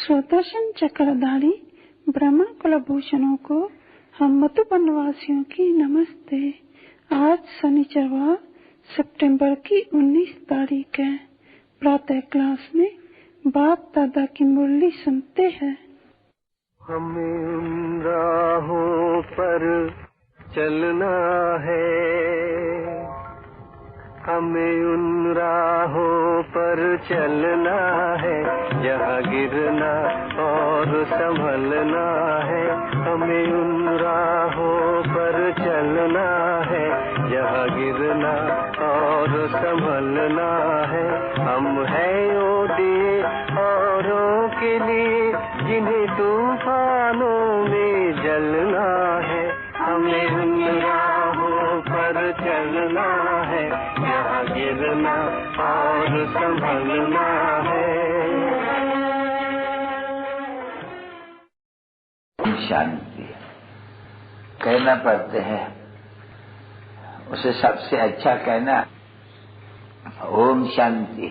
स्वदर्शन चक्रधारी ब्राह्मण कुलभूषणों को हम मधुबन वासियों की नमस्ते। आज शनिचरवार सितंबर की 19 तारीख है। प्रातः क्लास में बाप दादा की मुरली सुनते हैं। हमें उन राहों पर चलना है, हमें उन राहों पर चलना है, जहाँ गिरना और संभलना है। हमें उन राहों पर चलना है, जहाँ गिरना और संभलना है। हम हैं वो दिए औरों के लिए, जिन्हें तूफानों में जलना है। हमें उन राहों पर चलना है, जहाँ गिरना और संभलना है। शांति कहना पड़ते हैं, उसे सबसे अच्छा कहना ओम शांति।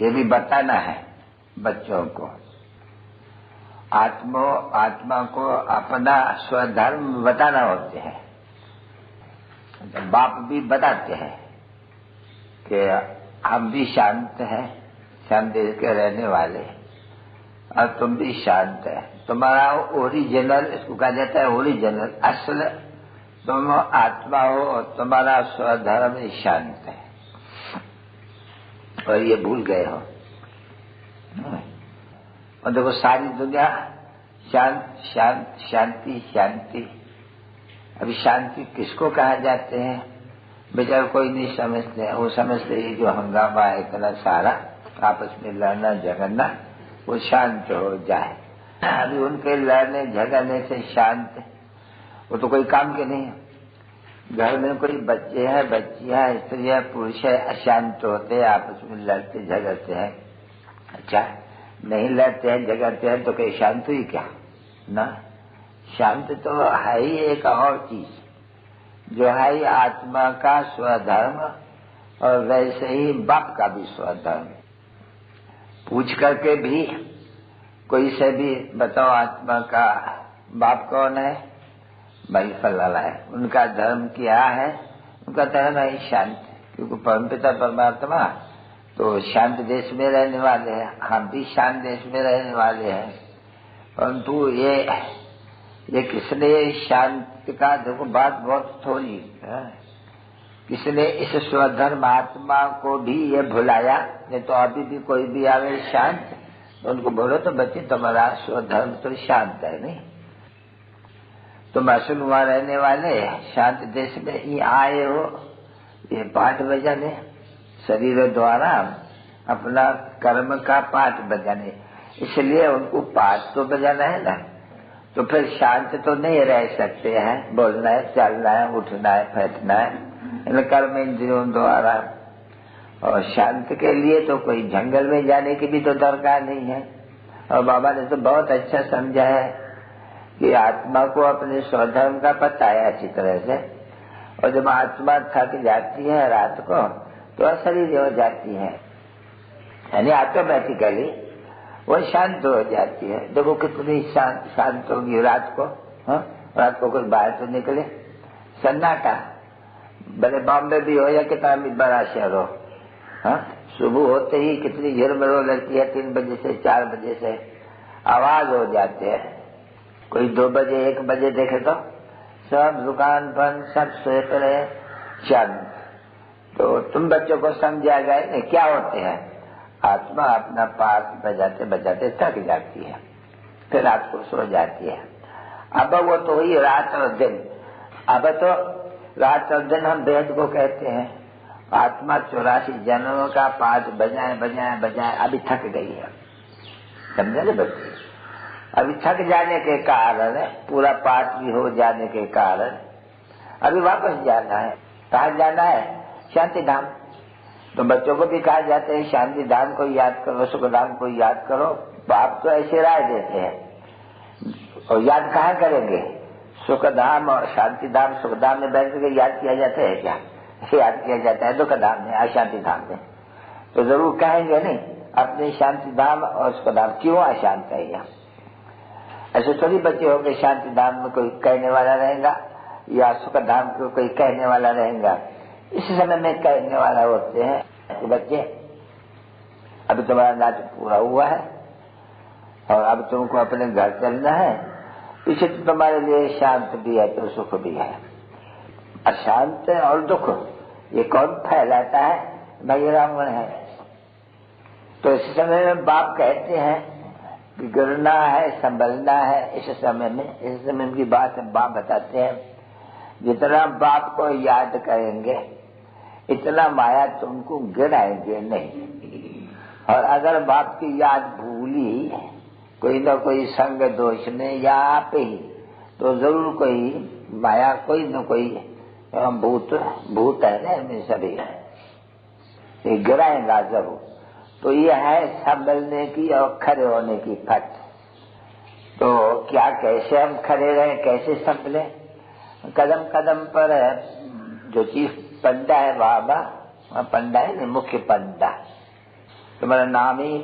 ये भी बताना है बच्चों को। आत्मा को अपना स्वधर्म बताना होते हैं। बाप भी बताते हैं कि हम भी शांत हैं, शांत देश के रहने वाले, और तुम भी शांत है। तुम्हारा ओरिजिनल, इसको कहा जाता है ओरिजिनल, असल तुम आत्मा हो और तुम्हारा स्वधर्म ही शांत है, और ये भूल गए हो। और देखो सारी दुनिया शांत शांत शांति शांति। अभी शांति किसको कहा जाते हैं बेचारा कोई नहीं समझते हैं। वो समझते हैं जो हंगामा है इतना सारा, आपस में लड़ना झगड़ना, वो शांत हो जाए। अभी उनके लड़ने झगड़ने से शांत, वो तो कोई काम के नहीं है। घर में कोई बच्चे हैं, बच्चियां, स्त्रियां, पुरुष है, अशांत होते हैं, आपस में लड़ते झगड़ते हैं। अच्छा, नहीं लड़ते हैं झगड़ते हैं तो कहीं शांत हुई क्या? ना, शांत तो है ही एक और चीज, जो है ही आत्मा का स्वधर्म, और वैसे ही बाप का भी स्वधर्म। पूछ करके भी कोई से भी बताओ आत्मा का बाप कौन है, भाई फलाना है, उनका धर्म क्या है? उनका धर्म है शांत, क्योंकि परमपिता परमात्मा तो शांत देश में रहने वाले हैं, हम भी शांत देश में रहने वाले हैं। परंतु ये किसने शांति का, देखो बात बहुत थोड़ी है, किसने इस स्वधर्म आत्मा को भी ये भुलाया? नहीं तो अभी भी कोई भी आवे शांत तो उनको बोलो तो बच्चे तुम्हारा स्वधर्म तो शांत है नहीं, तुम असल वहां रहने वाले शांत देश में ही आए हो। ये पाठ बजाने, शरीर द्वारा अपना कर्म का पाठ बजाने, इसलिए उनको पाठ तो बजाना है ना। तो फिर शांत तो नहीं रह सकते हैं, बोलना है, चलना है, उठना है, बैठना है, इन कर्म इंद्रियों द्वारा। और शांत के लिए तो कोई जंगल में जाने की भी तो दरकार नहीं है। और बाबा ने तो बहुत अच्छा समझा है कि आत्मा को अपने स्वधर्म का पता है अच्छी तरह से, और जब आत्मा थक जाती है रात को तो अशरीर हो जाती है, यानी ऑटोमेटिकली वो शांत हो जाती है। देखो कितनी शांत होगी रात को। रात को कोई बाहर तो निकले, सन्नाटा, भले बॉम्बे भी हो या कितना भी बड़ा शहर हो। सुबह होते ही कितनी झिरमरो लगती है, 3 बजे से 4 बजे से आवाज हो जाते हैं। कोई 2 बजे 1 बजे देखे तो सब दुकान बंद, सब सोए पड़े, शांत। तो तुम बच्चों को समझा गए नहीं क्या होते हैं? आत्मा अपना पाठ बजाते बजाते थक जाती है, फिर रात को सो जाती है। अब वो तो हुई रात और दिन। अब तो रात और दिन हम भेद को कहते हैं। आत्मा 84 जन्मों का पाठ बजाए बजाए बजाए अभी थक गई है, समझे ना बच्चे? अभी थक जाने के कारण, पूरा पाठ भी हो जाने के कारण अभी वापस जाना है। कहाँ जाना है? शांति धाम। तो बच्चों को भी कहा जाता है शांति धाम को याद करो, सुख धाम को याद करो। बाप तो ऐसे राय देते हैं, और याद कहाँ करेंगे? सुख धाम और शांति धाम, सुख धाम में बैठ कर याद किया जाता है क्या? याद किया जाता है दुख धाम में, अशांति धाम में। तो जरूर कहेंगे नहीं, अपने शांति धाम और उसका धाम क्यों अशांत है। यहाँ ऐसे थोड़ी बच्चे हो गए शांति धाम में कोई कहने वाला रहेगा या सुख धाम को कोई कहने वाला रहेगा। इस समय में कहने वाला होते हैं बच्चे, अभी तुम्हारा नाटक पूरा हुआ है और अब तुमको अपने घर चलना है, पीछे तो तुम्हारे लिए शांत भी है तो सुख भी है। अशांत और दुख ये कौन फैलाता है? भाई रावण है। तो इस समय में बाप कहते हैं कि गिरना है, संभलना है। इस समय की बात बाप बताते हैं, जितना बाप को याद करेंगे इतना माया तुमको गिराएंगे नहीं। और अगर बाप की याद भूली कोई न कोई संग दोष में या आप ही, तो जरूर कोई माया कोई न कोई भूत है ना में सभी ये गिराएगा जरूर। तो ये है संभलने की और खड़े होने की फट। तो क्या कैसे हम खड़े रहें, कैसे संभले? कदम कदम पर जो चीज पंडा है बाबा, पंडा है नहीं, मुख्य पंडा। तुम्हारा नाम ही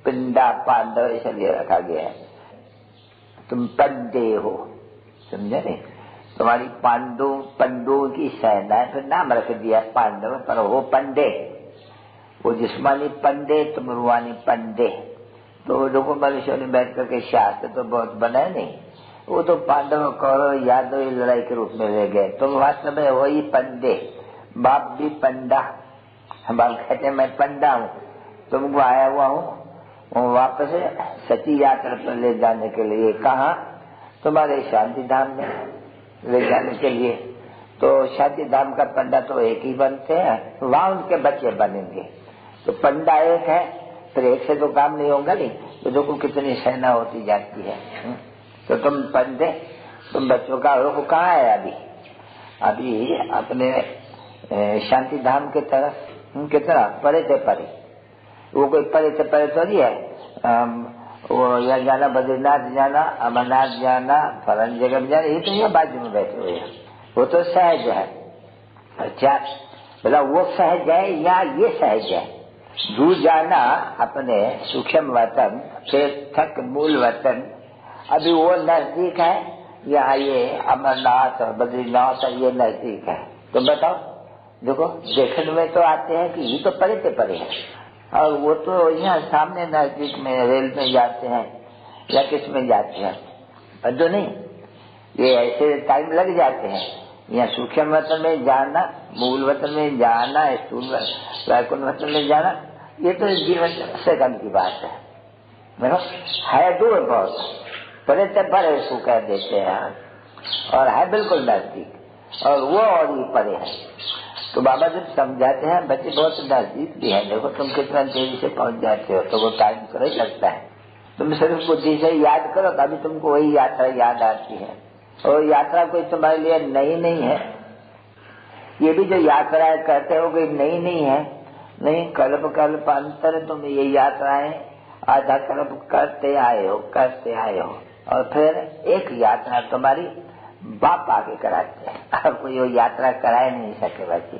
पिंडा पांडव इसलिए रखा गया है। तुम पंडे हो, समझे नहीं? तुम्हारी पंडों की सेना है, फिर नाम रख दिया पांडव, पर वो पंडे, वो जिस्मानी पंडे तुम रूहानी पंडे। तो देखो मनुष्यों ने बैठ करके शास्त्र तो बहुत बनाए नहीं, वो तो पांडव कौरव यादव लड़ाई के रूप में रह गए। तुम वास्तव में वही पंडे। बाप भी पंडा, बाप कहते मैं पंडा हूँ, तुमको आया हुआ हूँ वापस सची यात्रा पर ले जाने के लिए। कहा? तुम्हारे शांति धाम में ले जाने के लिए। तो शांति धाम का पंडा तो एक ही बनते हैं, वहां उनके बच्चे बनेंगे। तो पंडा एक है, फिर एक से तो काम नहीं होगा नहीं, तो देखो कितनी सेना होती जाती है। तो तुम पंडे, तुम बच्चों का रुख कहाँ है? अभी अपने शांति धाम की तरफ कितना परे से परे, वो कोई परे से परे थोड़ी है। वो यहाँ जाना, बद्रीनाथ जाना, अमरनाथ जाना, फलन जगह जाना, ये तो यहाँ बाजू में बैठे हुए हैं, वो तो सहज है। अच्छा बोला वो सहज है या ये सहज है? दूर जाना अपने सूक्ष्म वतन फिर थक मूल वतन, अभी वो नजदीक है या ये अमरनाथ और बद्रीनाथ ये नजदीक है? तो बताओ। देखो देखने में तो आते हैं कि ये तो परे से परे है, और वो तो यहाँ सामने नजदीक में रेल में जाते हैं या किस में जाते हैं। जो नहीं, ये ऐसे टाइम लग जाते हैं। यहाँ सूक्ष्म वतन में जाना, मूल वतन में जाना, स्थूल वैकुंठ वतन में जाना, ये तो जीवन सेकंड की बात है। देखो है दूर बहुत, परे से परे इसको कह देते हैं, और है बिल्कुल नजदीक, और वो और भी परे है। तो बाबा जब समझाते हैं बच्चे बहुत नजदीक भी है, देखो तुम कितना तेजी से पहुंच जाते हो, तो वो टाइम तो नहीं लगता है। तुम सिर्फ बुद्धि से याद करो, तभी तुमको वही यात्रा याद आती है। और यात्रा कोई तुम्हारे लिए नई नहीं है। ये भी जो यात्राएं करते हो कोई नई नहीं है, नहीं कल्प कल्प अंतर तुम ये यात्राएं आधा कल्प करते आए हो, और फिर एक यात्रा तुम्हारी बाप आगे कराते हैं, और कोई वो यात्रा करा नहीं सके बच्चे।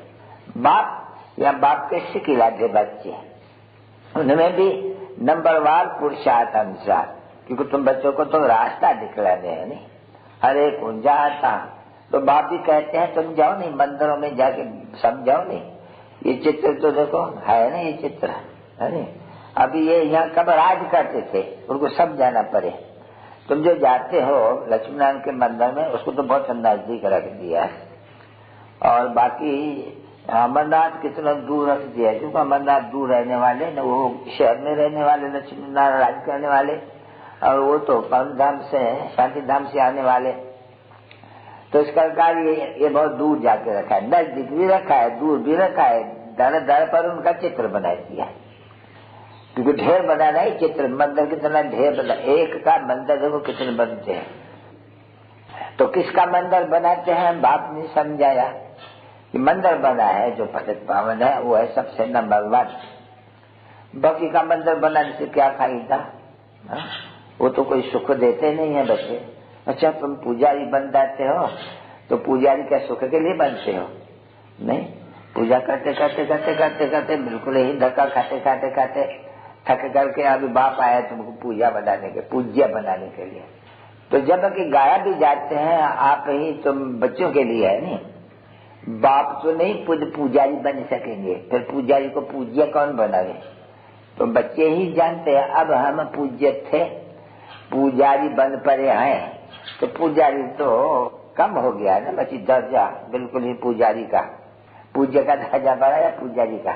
बाप या बाप के सिखिलाते बच्चे, उनमें भी नंबरवार पुरुषार्थ अनुसार, क्योंकि तुम बच्चों को तो रास्ता दिखलाने है नहीं, हर एक जाता। तो बाप भी कहते हैं तुम जाओ नहीं मंदिरों में जाके समझाओ नहीं, ये चित्र तो देखो है ना, ये चित्र है नहीं। अभी ये यहाँ कब राज करते थे, उनको समझाना पड़े। तुम जो जाते हो लक्ष्मीनारायण के मंदिर में, उसको तो बहुत नजदीक रख दिया है, और बाकी अमरनाथ कितना दूर रख दिया है, क्योंकि अमरनाथ दूर रहने वाले न, वो शहर में रहने वाले लक्ष्मीनारायण राज करने वाले, और वो तो परम धाम से शांति धाम से आने वाले। तो इस प्रकार ये बहुत दूर जाके रखा है, नजदीक भी रखा है, दूर भी रखा है, दर दर पर उनका चित्र बना दिया, क्योंकि ढेर बनाना है चित्र। मंदिर कितना ढेर बना, एक का मंदिर देखो कितने बनते हैं। तो किसका मंदिर बनाते हैं? बाप ने समझाया कि मंदिर बना है जो पतित पावन है, वो है सबसे नंबर 1। बाकी का मंदिर बनाने से क्या फायदा? वो तो कोई सुख देते नहीं है बच्चे। अच्छा तुम पुजारी बन जाते हो, तो पुजारी क्या सुख के लिए बनते हो? नहीं, पूजा करते करते बिल्कुल ही धक्का खाते थक करके अभी बाप आया तुमको पूजा बनाने के, पूज्य बनाने के लिए। तो जब कि गाया भी जाते हैं आप ही तुम बच्चों के लिए है नहीं, बाप तो नहीं पुजारी बन सकेंगे, फिर पुजारी को पूज्य कौन बनावे? तो बच्चे ही जानते हैं अब हम पूज्य थे, पुजारी बन पड़े हैं, तो पुजारी तो कम हो गया ना बच्ची, दर्जा बिल्कुल ही पुजारी का। पूज्य का दर्जा बढ़ा या पुजारी का?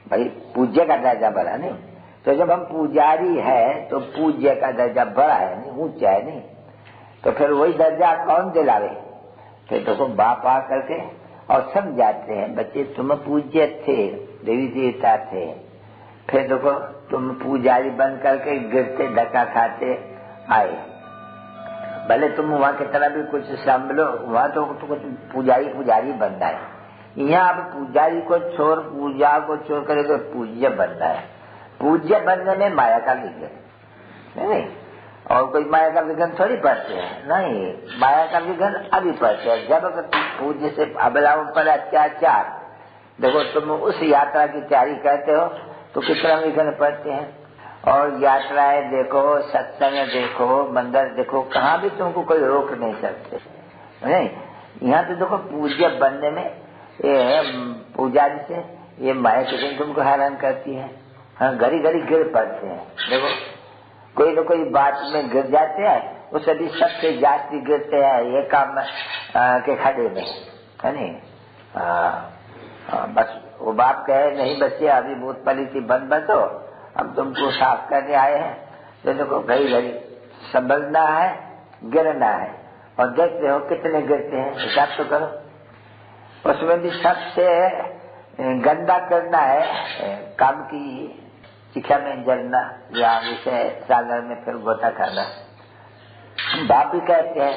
भाई पूज्य का दर्जा बढ़ा नहीं, तो जब हम पुजारी है तो पूज्य का दर्जा बढ़ा है नहीं, ऊंचा है नहीं, तो फिर वही दर्जा कौन दिलावे? फिर देखो बाप आ करके और समझाते हैं बच्चे तुम पूज्य थे, देवी देवता थे, फिर देखो तुम पुजारी बन करके गिरते धक्का खाते आए, भले तुम वहां की तरह भी कुछ संभलो, वहां तो कुछ पुजारी बनना है। यहाँ अब पुजारी को छोड़, पूजा को छोड़ कर तो पूज्य बनना है। पूज्य बनने में माया का विघ्न नहीं, और कोई माया का विघ्न थोड़ी पड़ते हैं, नहीं, माया का विघ्न अभी पड़ते हैं जब पूज्य से अबलाओं पर अत्याचार। देखो तुम उस यात्रा की तैयारी करते हो तो कितना विघ्न पड़ते हैं, और यात्राएं देखो, सत्संग देखो, मंदिर देखो, कहाँ भी तुमको कोई रोक नहीं सकते नहीं। यहाँ तो देखो पूज्य बनने में ये पुजारी से ये माया कितनी तुमको हैरान करती है। हाँ, घड़ी घड़ी गिर पड़ते हैं, देखो कोई न कोई बात में गिर जाते हैं, उससे भी सबसे जास्ती गिरते हैं ये काम के खड़े में, है नहीं। बस वो बाप कहे नहीं बच्चे अभी भूत पलित बंद बचो, हम तुमको साफ करने आए हैं, तो देखो घड़ी घड़ी संभलना है, गिरना है, और देखते हो कितने गिरते हैं, हिसाब तो करो। उसमें भी सबसे गंदा करना है काम की शिक्षा में जलना या विषय सागर में फिर गोता खाना। बाप भी कहते हैं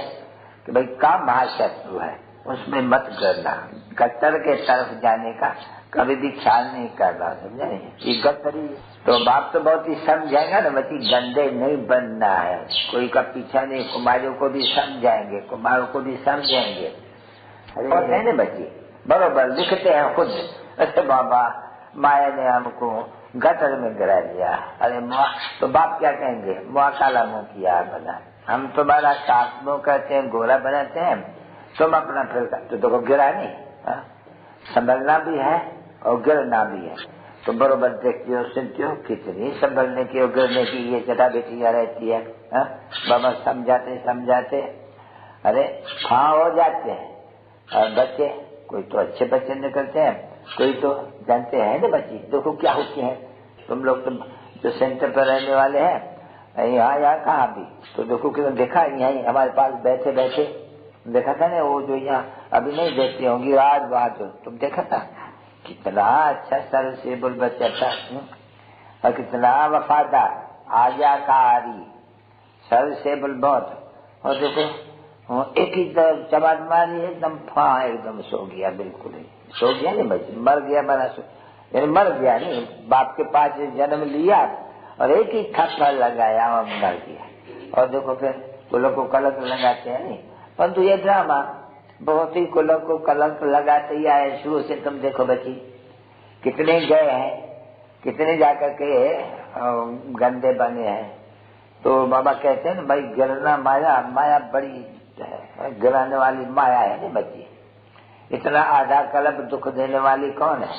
कि भाई काम महाशत्रु है, उसमें मत करना, कट्टर के तरफ जाने का कभी भी ख्याल नहीं करना, समझे नहीं, ये गट्टरी। तो बाप तो बहुत ही समझाएगा ना बच्ची, गंदे नहीं बनना है, कोई का पीछा नहीं, कुमारों को भी समझाएंगे, कुमारों को भी समझाएंगे। और है ना बच्ची बरोबर लिखते हैं खुद, अरे बाबा माया ने हमको गटर में गिरा दिया, अरे माँ, तो बाप क्या कहेंगे, मुआ काला मुंह किया बना, हम तुम्हारा साफ मुंह करते हैं, गोरा बनाते हैं, तुम अपना फिर तो देखो गिरा नहीं। संभलना भी है और गिरना भी है, तो बरोबर देखते हो सुनते हो कितनी संभलने की और गिरने की ये चटा बेटियां रहती है। बाबा समझाते समझाते अरे हाँ हो जाते हैं, और बच्चे कोई तो अच्छे बच्चे निकलते हैं, कोई तो जानते हैं ना बच्ची, देखो क्या होती है। तुम लोग तो जो सेंटर पर रहने वाले हैं यहाँ कहाँ भी, तो देखो कि देखा यहीं हमारे पास बैठे बैठे देखा था ना, वो जो यहाँ अभी नहीं देखती होंगी आज वहां, तो तुम देखा था कितना अच्छा सरल सेबल बच्चा था, और कितना वफादार, आज्ञाकारी, सरल सेबल बहुत। और देखो एक ही तरफ चमाट मारी एकदम एकदम सो गया, बिल्कुल ही सो गया नहीं बच्चे, मर गया मरा सो, यानी मर गया नहीं, बाप के पास जन्म लिया और एक ही थप्पड़ लगाया और मर गया। और देखो फिर कुलों को कलंक लगाते हैं नहीं, परंतु ये ड्रामा बहुत ही कुलों को कलंक लगाते ही आए शुरू से। तुम देखो बच्ची कितने गए हैं, कितने जाकर के गंदे बने हैं। तो बाबा कहते हैं ना भाई गिरना माया, माया बड़ी है, गिराने वाली माया है ना बच्ची। इतना आधा कल्प दुख देने वाली कौन है?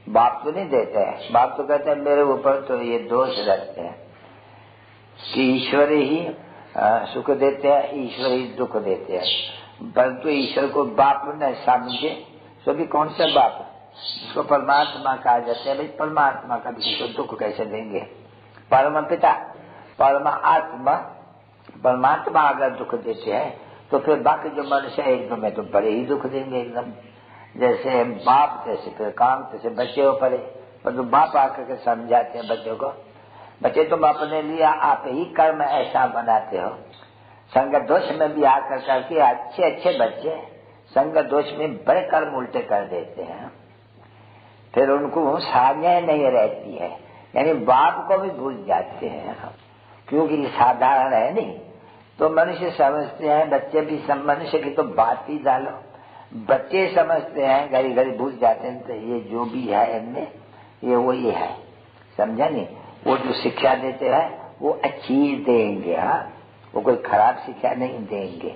बाप तो नहीं देते हैं, बाप तो कहते हैं मेरे ऊपर तो ये दोष रखते हैं कि ईश्वर ही सुख देते हैं, ईश्वर ही दुख देते हैं। परंतु ईश्वर को बाप न समझे तो भी कौन सा बाप जिसको परमात्मा कहा जाते हैं, भाई परमात्मा का भी तो दुख कैसे देंगे? परम पिता परम आत्मा परमात्मा अगर दुख देते हैं तो फिर बाकी जो मनुष्य है एकदम में तो बड़े ही दुख देंगे एकदम। जैसे बाप जैसे फिर काम तैसे बच्चे हो पड़े, पर तो बाप आकर के समझाते हैं बच्चों को, बच्चे तुम अपने लिए आप ही कर्म ऐसा बनाते हो। संग दोष में भी आकर करके अच्छे अच्छे बच्चे संग दोष में बड़े कर्म उल्टे कर देते हैं, फिर उनको साझा नहीं रहती है, यानी बाप को भी भूल जाते हैं, क्योंकि ये साधारण है नहीं। तो मनुष्य समझते हैं, बच्चे भी मनुष्य की तो बात ही डालो, बच्चे समझते हैं, घड़ी घड़ी भूल जाते हैं, तो ये जो भी है इनमें ये वही है, समझा नहीं? वो जो शिक्षा देते हैं वो अच्छी देंगे, हाँ, वो कोई खराब शिक्षा नहीं देंगे।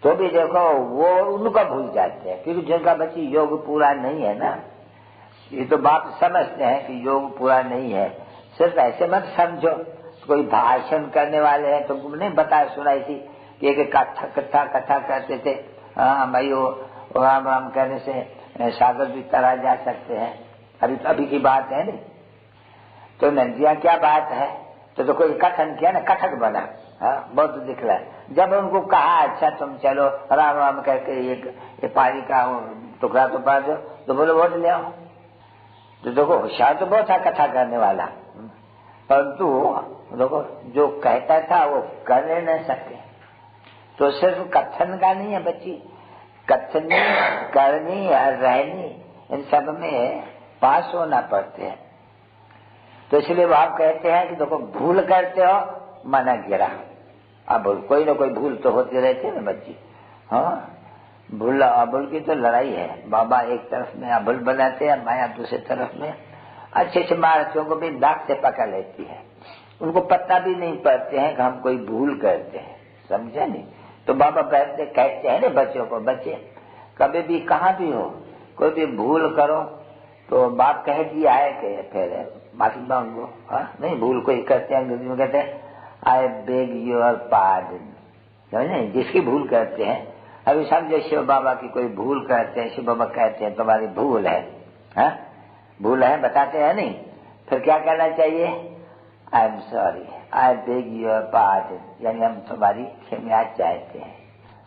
तो भी देखो वो उनका भूल जाते हैं, क्योंकि जिनका बच्ची योग पूरा नहीं है ना, ये तो बात समझते हैं कि योग पूरा नहीं है। सिर्फ ऐसे मत समझो कोई भाषण करने वाले हैं, तो तुमने बताया सुनाई थी कि एक कथा करते थे, हाँ भाई वो राम राम कहने से सागर भी तरा जा सकते हैं, अभी की बात है नहीं। तो नंदिया क्या बात है, तो कोई कथन किया ना, कथक बना, हाँ, बहुत दिख रहा है। जब उनको कहा अच्छा तुम चलो राम राम करके ये पानी का टुकड़ा तो पा दो, तो बोलो वोट ले आओ। तो देखो होशियार तो बहुत था कथा करने वाला, परंतु देखो जो कहता था वो कर नहीं सके। तो सिर्फ कथन का नहीं है बच्ची, कथनी करनी और रहनी इन सब में पास होना पड़ते हैं। तो इसलिए वो आप कहते हैं कि देखो भूल करते हो माना गिरा। अब कोई ना कोई भूल तो होती रहती है ना बच्ची, हाँ, भूल अभूल की तो लड़ाई है। बाबा एक तरफ में अभूल बनाते हैं, माया दूसरी तरफ में। अच्छे अच्छे महाराजों को भी दाग से पकड़ लेती है, उनको पता भी नहीं पड़ते हैं कि हम कोई भूल करते हैं, समझे नहीं? तो बाबा कहते हैं ना बच्चों को, बच्चे कभी भी कहाँ भी हो कोई भी भूल करो तो बाप कह दिया है कि फिर माफी मांगो, हाँ, नहीं भूल कोई करते हैं अंग्रेजी में कहते हैं आई बेग योर पार्डन, समझे? जिसकी भूल करते हैं, अभी समझो शिव बाबा की कोई भूल करते हैं, शिव बाबा कहते हैं तुम्हारी भूल है, हाँ, भूल है, बताते हैं नहीं, फिर क्या कहना चाहिए? I am sorry, I beg your pardon, यानी हम तुम्हारी क्षमा चाहते हैं।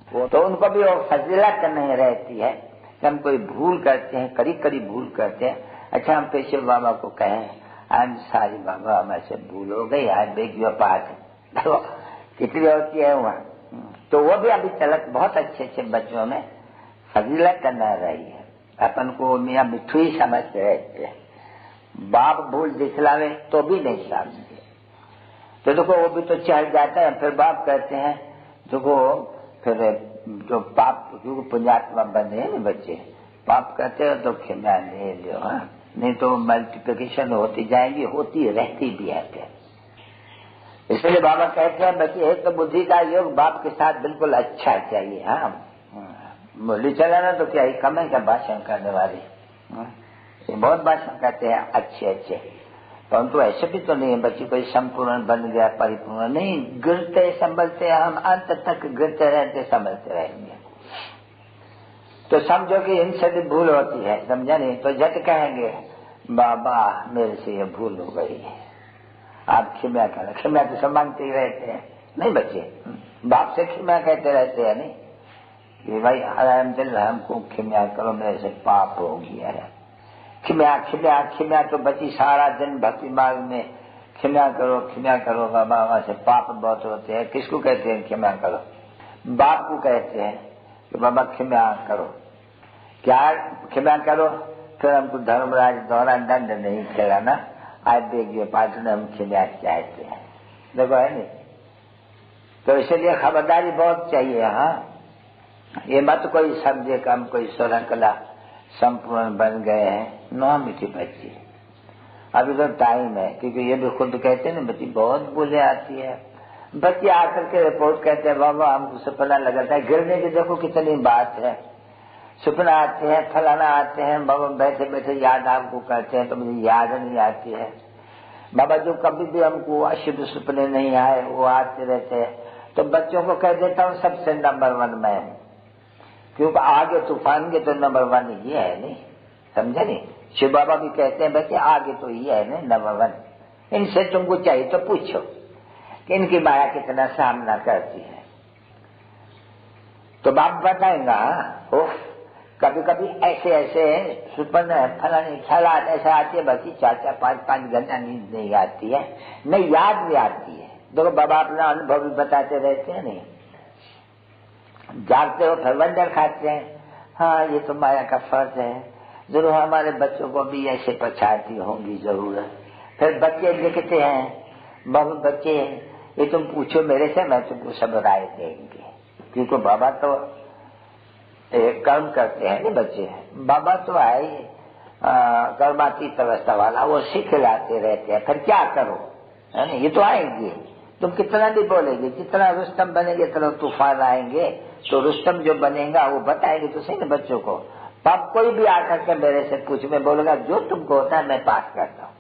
वो तो उनको भी वो फजीलत नहीं रहती है कि हम कोई भूल करते हैं, करीब भूल करते हैं। अच्छा हम शिव बाबा को कहें आई एम सॉरी बाबा हमारे भूल हो गई, आई बेग योर पार्डन, कितनी होती है वहाँ। तो वो भी अभी तलक बहुत अच्छे बच्चों में फजीलत करना रही है। अपन को मियाँ मिठू ही समझते रहते हैं, बाप भूल दिखलावे तो भी नहीं समझते। तो देखो वो भी तो चढ़ जाता है, फिर बाप कहते हैं देखो फिर जो पाप जो पुण्यात्मा बने हैं बच्चे, पाप करते हो तो क्षमा ले लो, हाँ, नहीं तो मल्टीप्लिकेशन होती जाएगी, होती रहती भी है। इसलिए बाबा कहते हैं बच्चे एक तो बुद्धि का योग बाप के साथ बिल्कुल अच्छा चाहिए, हाँ, बोली चलाना तो क्या ही कम है क्या भाषण करने वाले, ये बहुत भाषण करते हैं अच्छे, परंतु ऐसे भी तो नहीं है बच्ची कोई संपूर्ण बन गया परिपूर्ण नहीं, गिरते संभलते हम अंत तक गिरते रहते संभलते रहेंगे। तो समझो कि इनसे भी भूल होती है, समझा नहीं? तो झट कहेंगे बाबा मेरे से ये भूल हो गई है, आप क्षमा करें। क्षमा तो सब मांगते ही रहते हैं, नहीं बच्चे? बाप से क्षमा कहते रहते हैं नहीं कि भाई दिल हमको क्षमा करो, मेरे से पाप हो गया है। क्षमा तो बच्ची सारा दिन भक्ति मार्ग में क्षमा करो बाबा हमारे से पाप बहुत होते हैं। किसको कहते हैं क्षमा करो? बाप को कहते हैं कि बाबा क्षमा करो। क्या क्षमा करो? फिर हमको धर्मराज द्वारा दंड नहीं खिलाना, आज देखिए पार्टनर हम क्षमा चाहते हैं, देखो है नहीं? तो इसलिए खबरदारी बहुत चाहिए, हाँ, ये मत कोई समझे कि हम कोई सोलंकला संपूर्ण बन गए हैं। नौ मीठी बच्ची अभी तो टाइम है, क्योंकि ये भी खुद कहते हैं ना बच्ची बहुत भूले आती है। बच्चे आकर के रिपोर्ट कहते हैं बाबा हमको सपना लगाता है, गिरने की देखो कितनी बात है, सपना आते हैं फलाना आते हैं, बाबा बैठे बैठे याद आपको करते हैं तो मुझे याद नहीं आती है। बाबा जो कभी भी हमको अशुद्ध सपने नहीं आए वो आते रहते हैं। तो बच्चों को कह देता हूँ सबसे नंबर 1 मैं हूँ, क्योंकि आगे तूफान के तो नंबर 1 ये है नहीं, समझे नहीं? शिव बाबा भी कहते हैं बच्चे आगे तो ये है नहीं नंबर 1। इनसे तुमको चाहिए तो पूछो कि इनकी माया कितना सामना करती है, तो बाप बताएंगा। कभी कभी ऐसे सुपने फलानी ख्यालात ऐसे आती है बच्ची 4-4 5-5 घंटा नींद नहीं आती है, नहीं याद भी आती है। देखो बाबा अपना अनुभव भी बताते रहते हैं नहीं, जागते हो फिर वंडर खाते हैं, हाँ ये तो माया का फर्ज है, जरूर हमारे बच्चों को भी ऐसे पछाती होंगी जरूर। फिर बच्चे लिखते हैं बहुत बच्चे ये तुम पूछो मेरे से मैं तुमको सब राय देंगे, क्योंकि बाबा तो कर्म करते हैं नहीं बच्चे, बाबा तो आए कर्मातीत अवस्था वाला, वो सिखलाते रहते हैं। फिर क्या करो, है ना, ये तो आएंगे, तुम कितना भी बोलेंगे, जितना रुस्तम बनेंगे चलो तूफान आएंगे, तो रुस्तम जो बनेगा वो बताएंगे तो सही ना बच्चों को। अब कोई भी आकर के मेरे से पूछ, मैं बोलूंगा जो तुमको होता है मैं पास करता हूँ,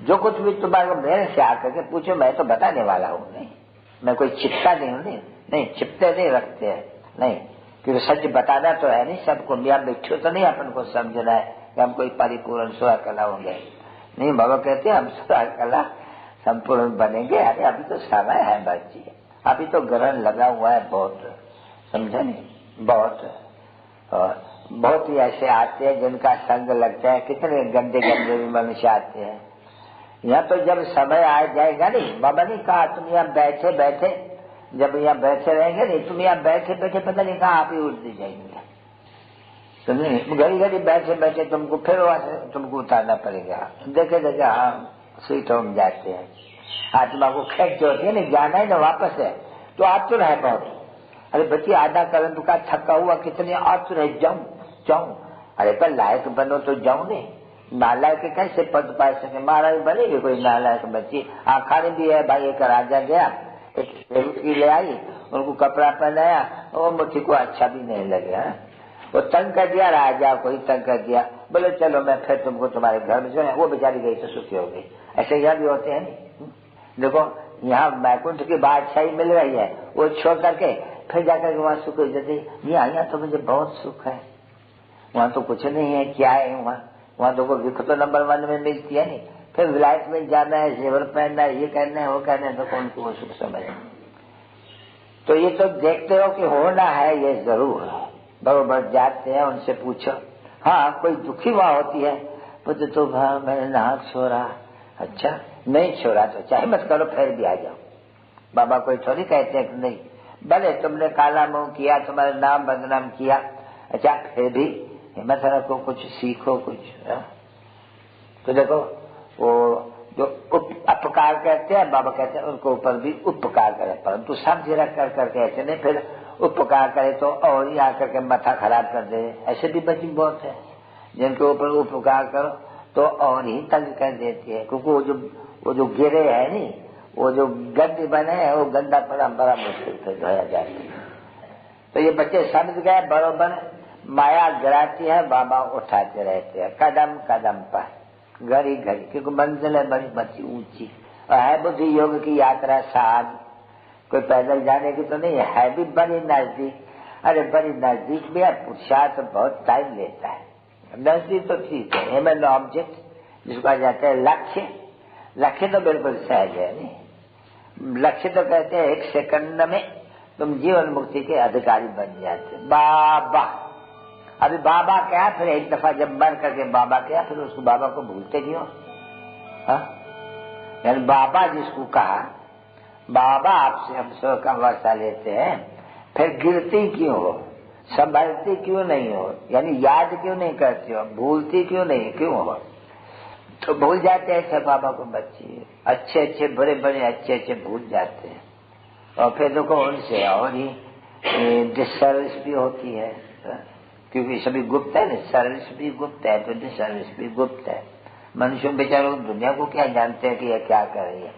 जो कुछ भी तुम्हारे मेरे से आकर के पूछो मैं तो बताने वाला हूँ। नहीं, मैं कोई चिपका नहीं हूँ, नहीं चिपते नहीं रखते हैं, नहीं, क्योंकि सच बताना तो है नहीं सबको। मियाँ मिठू तो नहीं अपन को समझना है कि हम कोई परिपूर्ण सुरा कला होंगे, नहीं। बाबा कहते हैं हम सुरा कला संपूर्ण बनेंगे। अरे अभी तो समय है बच्ची, अभी तो ग्रहण लगा हुआ है बहुत, समझा नहीं, बहुत ही ऐसे आते हैं जिनका संग लगता है। कितने गंदे गंदे भी मनुष्य आते हैं। यहाँ तो जब समय आ जाएगा, नहीं बाबा ने कहा तुम यहाँ बैठे बैठे, जब यहाँ बैठे रहेंगे नहीं, तुम यहाँ बैठे बैठे पता नहीं कहाँ आप ही उठ जाएंगे, समझे। घड़ी घड़ी बैठे बैठे तुमको फिर वहां से तुमको उतारना पड़ेगा। देखे देखे हाँ स्वीट होम जाते हैं, आत्मा को खेच जो होती है ना, जाना है ना वापस है तो आतुर है बहुत। अरे बच्ची आधा कलम का थका हुआ कितने आतुर है, जाऊं। अरे पर लायक बनो तो जाऊं, नहीं नालायक कैसे पद पा सके, महाराज बनेगी कोई नालायक बच्ची। आखाने भी है भाई, एक राजा गया, एक सेवकी ले आई, उनको कपड़ा पहनाया, वो मुझे को अच्छा भी नहीं लगे, वो तंग कर दिया, राजा को ही तंग कर दिया। बोले चलो मैं फिर तुमको तुम्हारे घर में जो है, वो बेचारी गई तो सुखी हो गई। ऐसे यहाँ भी होते हैं। देखो यहाँ मैकुंठ की बादशाही मिल रही है, वो छोड़ करके फिर जाकर वहाँ सुख हो जाती। यहाँ तो मुझे बहुत सुख है, वहाँ तो कुछ नहीं है, क्या है वहाँ तो विख तो नंबर 1 में मिलती है नहीं। फिर विलायत में जाना है, जेवर पहनना है, ये करना है, वो करना है, तो कौन को वो सुख समझ। तो ये तो देखते हो कि होना है ये जरूर। बरोबर जाते हैं, उनसे पूछो। हाँ कोई दुखी वहाँ होती है, बोलते तो भाई मैंने नाक छोड़ा। अच्छा नहीं छोड़ा तो चाहे मत करो, फिर भी आ जाओ। बाबा कोई थोड़ी कहते हैं कि नहीं, भले तुमने काला मुंह किया, तुम्हारा नाम बदनाम किया, अच्छा फिर भी हिम्मत रखो, कुछ सीखो कुछ। तो देखो वो जो अपकार करते हैं, बाबा कहते हैं उनको ऊपर भी उपकार करे, परंतु सब जरा कर करके ऐसे नहीं, फिर उपकार करे तो और ही आकर के माथा खराब कर दे। ऐसे भी बच्ची बहुत है जिनके ऊपर उपकार करो तो और ही तंग कर देती है, क्योंकि वो जो गिरे है नहीं, वो जो गंद बने हैं, वो गंदा बड़ा मुश्किल से धोया जाता है। तो ये बच्चे समझ गए बरोबर, माया गिराती है, बाबा उठाते रहते हैं कदम कदम पर, घड़ी घड़ी, क्योंकि मंजिल है बड़ी बच्ची ऊंची और है बुद्धि योग की यात्रा साथ, कोई पैदल जाने की तो नहीं है, भी बड़ी नजदीक। अरे बड़ी नजदीक भी है, पुरुषार्थ तो बहुत टाइम लेता है। नजदीक तो ठीक है, एम ऑब्जेक्ट जिसको आ जाते हैं लक्ष्य, लक्ष्य तो बिल्कुल सहज है नहीं। लक्ष्य तो कहते हैं 1 सेकंड में तुम जीवन मुक्ति के अधिकारी बन जाते। बाबा अभी बाबा क्या, फिर एक दफा जब मर करके बाबा क्या, फिर उसको बाबा को भूलते क्यों? यानी बाबा जिसको कहा, बाबा आपसे हम स्व का वर्षा लेते हैं, फिर गिरती क्यों हो, संभलती क्यों नहीं हो, यानी याद क्यों नहीं करती हो, भूलती क्यों नहीं, क्यों हो? तो भूल जाते हैं सब बाबा को बच्चे, अच्छे अच्छे बड़े बड़े अच्छे अच्छे भूल जाते हैं। और फिर देखो उनसे और ही डिसर्विस भी होती है, क्योंकि सभी गुप्त है ना, सर्विस भी गुप्त है तो डिसर्विस भी गुप्त है। मनुष्यों बेचारों दुनिया को क्या जानते हैं कि यह क्या कर रही है,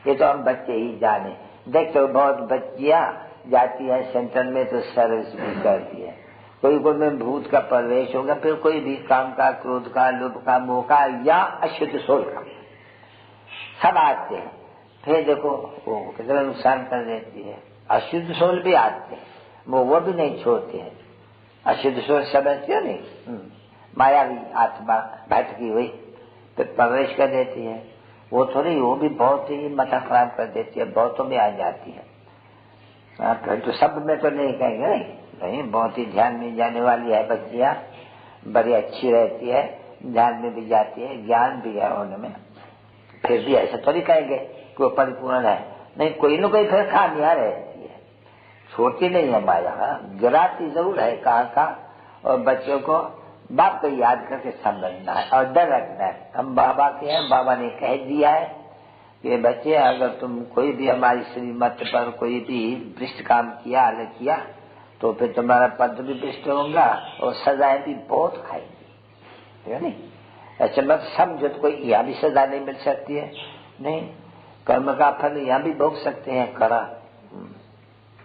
ये तो हम बच्चे ही जाने। देखते हो बहुत बच्चियां जाती है सेंटर में तो सर्विस भी करती है, कोई में भूत का प्रवेश होगा, फिर कोई भी काम का, क्रोध का, लोभ का, मोह का या अशुद्ध सोल का, सब आते हैं। फिर देखो वो कितना नुकसान कर देती है। अशुद्ध सोल भी आते हैं, वो भी नहीं छोड़ते हैं। अशुद्ध सोल समझते हो नहीं, मायावी आत्मा भटकी हुई फिर प्रवेश कर देती है, वो थोड़ी, वो भी बहुत ही माथा खराब कर देती है, बहुतों में आ जाती है। फिर तो सब में तो नहीं कहेंगे, नहीं बहुत ही ध्यान में जाने वाली है बच्चियां, बड़ी अच्छी रहती है, ध्यान में भी जाती है, ज्ञान भी है उनमें, फिर भी ऐसा थोड़ी कहेंगे कि वो परिपूर्ण है, नहीं कोई न कोई फिर खामियां रहती है, छोटी नहीं है माया, गिराती जरूर है कहाँ, और बच्चों को बाप को याद करके समझना है और डर रखना है। हम बाबा के हैं, बाबा ने कह दिया है कि बच्चे अगर तुम कोई भी हमारी श्रीमत पर कोई भी भ्रष्ट काम किया, अलग किया, तो फिर तुम्हारा पद भी भ्रष्ट होगा और सजाएं भी बहुत खाएंगी। है नहीं? ऐसे मत समझो तो कोई यहाँ भी सजा नहीं मिल सकती है, नहीं, कर्म का फल यहाँ भी भोग सकते हैं करा।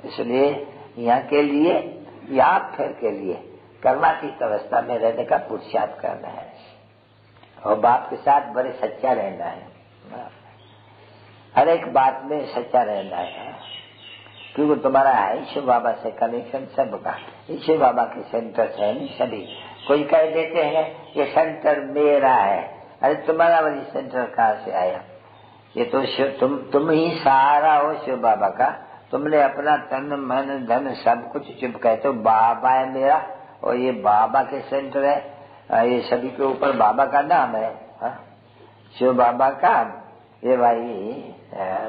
इसलिए यहाँ के लिए या फिर के लिए कर्मातीत अवस्था में रहने का पुरुषार्थ करना है और बाप के साथ बड़े सच्चा रहना है, हर एक बात में सच्चा रहना है, क्योंकि तुम्हारा है ईश्वर बाबा से कनेक्शन सबका, ईश्वर बाबा के सेंटर है नहीं सभी। कोई कह देते हैं ये सेंटर मेरा है, अरे तुम्हारा वाली सेंटर कहाँ से आया? ये तो तुम ही सहारा हो शिव बाबा का, तुमने अपना तन मन धन सब कुछ चुप कहते हो बाबा है मेरा, और ये बाबा के सेंटर है, ये सभी के ऊपर बाबा का नाम है, शिव बाबा का। ये भाई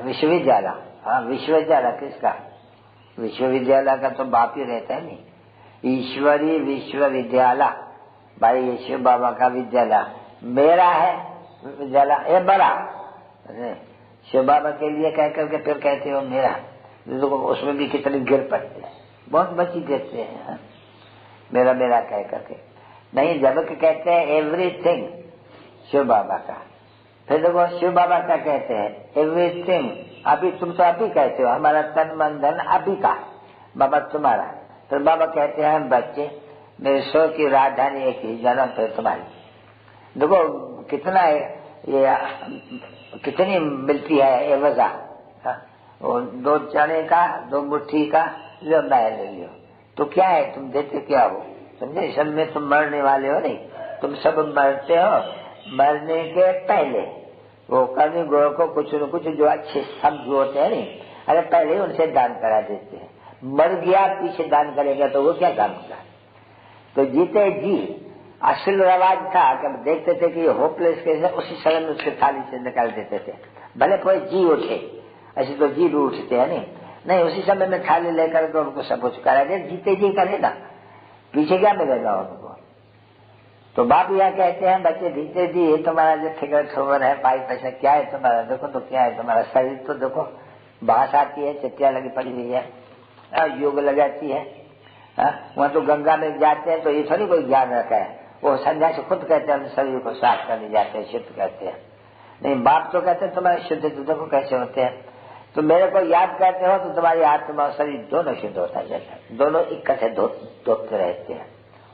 विश्वविद्यालय, हाँ विश्वविद्यालय किसका? विश्वविद्यालय का तो बाप ही रहता है नहीं, ईश्वरी विश्वविद्यालय, भाई ये शिव बाबा का विद्यालय मेरा है, विद्यालय ये बड़ा शिव बाबा के लिए कह करके फिर कहते हो मेरा, तो उसमें भी कितने गिर पड़ते हैं, बहुत बची देते हैं मेरा मेरा कह करके। नहीं, जबकि कहते हैं एवरीथिंग शिव बाबा का, फिर देखो शिव बाबा क्या कहते हैं एवरीथिंग, अभी तुम तो अभी कहते हो हमारा तन मन धन अभी का, बाबा तुम्हारा। फिर बाबा कहते हैं बच्चे मेरे सो की राजधानी एक ही जन्म फिर तुम्हारी। देखो कितना ये कितनी मिलती है एवजा, और 2 चने का 2 मुट्ठी का लो मैं ले लियो, तो क्या है तुम देते क्या हो? समझे, सब में तुम मरने वाले हो नहीं, तुम सब मरते हो, मरने के पहले वो कर्मी गोर को कुछ न कुछ जो अच्छे शब्द होते हैं नहीं, अरे पहले ही उनसे दान करा देते हैं, मर गया पीछे दान करेगा तो वो क्या काम करा? तो जीते जी असल रवाज था कि देखते थे कि होपलेस केस है, उसी समय में उसके थाली से निकाल देते थे, भले कोई जी उठे, ऐसे तो जी भी उठते हैं नहीं, उसी समय में थाली लेकर के उनको सब कुछ करा दे, जीते जी करेगा, पीछे क्या मिलेगा उनको? तो बाप यह कहते हैं बच्चे जीते जी ये तुम्हारा जो फिगर खबर है, पाई पैसा क्या है तुम्हारा? देखो तो क्या है तुम्हारा शरीर, तो देखो बांस आती है, चट्टिया लगी पड़ी हुई है, योग लगाती है, वहां तो गंगा में जाते हैं तो ये थोड़ी कोई ज्ञान रखा है, वो संध्या से खुद कहते हैं शरीर को साफ करने जाते हैं, शुद्ध कहते हैं। नहीं, बाप तो कहते हैं तुम्हारे शुद्ध तो देखो कैसे होते हैं, तो मेरे को याद करते हो तो तुम्हारी आत्मा और शरीर दोनों शुद्ध होता जाता है, दोनों इकट्ठे धोते रहते हैं,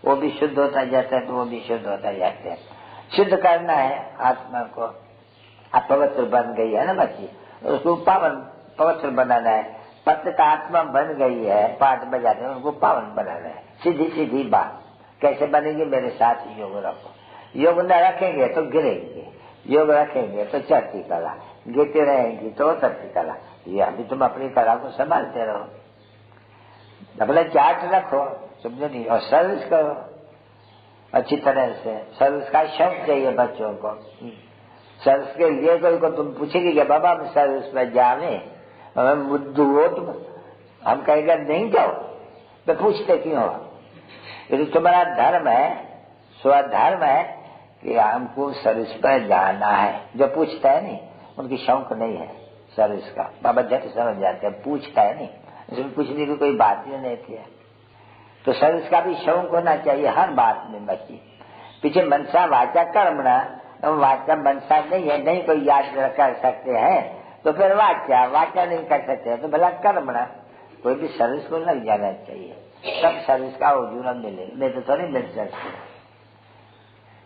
वो भी शुद्ध होता जाता है तो वो भी शुद्ध होता जाते हैं। शुद्ध करना है आत्मा को, आप पवित्र बन गई है ना बच्ची, उसको पवित्र बनाना है, पत्र का आत्मा बन गई है, पाठ बजाते हैं उनको पावन बनाना है, सीधी सीधी बात। कैसे बनेगी? मेरे साथ योग रखो, योग न रखेंगे तो गिरेंगे, योग रखेंगे तो चढ़ती कला, गिरते रहेंगी तो उतरती कला। ये अभी तुम अपनी कला को संभालते रहो, अपना चार्ट रखो, समझो नहीं, और सर्विस करो अच्छी तरह से। सर्विस का शौक चाहिए बच्चों को, सर्विस के लिए कोई को तुम पूछेगी कि बाबा हम सर्विस में जावे, हमें बुद्धू हो तुम, हम कहेंगे नहीं जाओ, तो पूछते क्यों हो? यदि तुम्हारा धर्म है, स्वधर्म है कि हमको सर्विस पर जाना है, जो पूछता है नहीं उनकी शौक नहीं है सर्विस का, बाबा झट समझ जाते हैं, पूछता है नहीं, इसमें पूछने की कोई बात ही नहीं थी। तो सर्विस का भी शौक होना चाहिए हर बात में बच्ची। पीछे मनसा वाचा कर्मणा, वाचा मनसा नहीं है, नहीं कोई याद कर सकते हैं तो फिर वाचा नहीं कर सकते तो भला कर्मणा, कोई भी सर्विस को लग जाना चाहिए, सब सर्विस का उजूरा मिले, नहीं तो थोड़ी मिल सकती।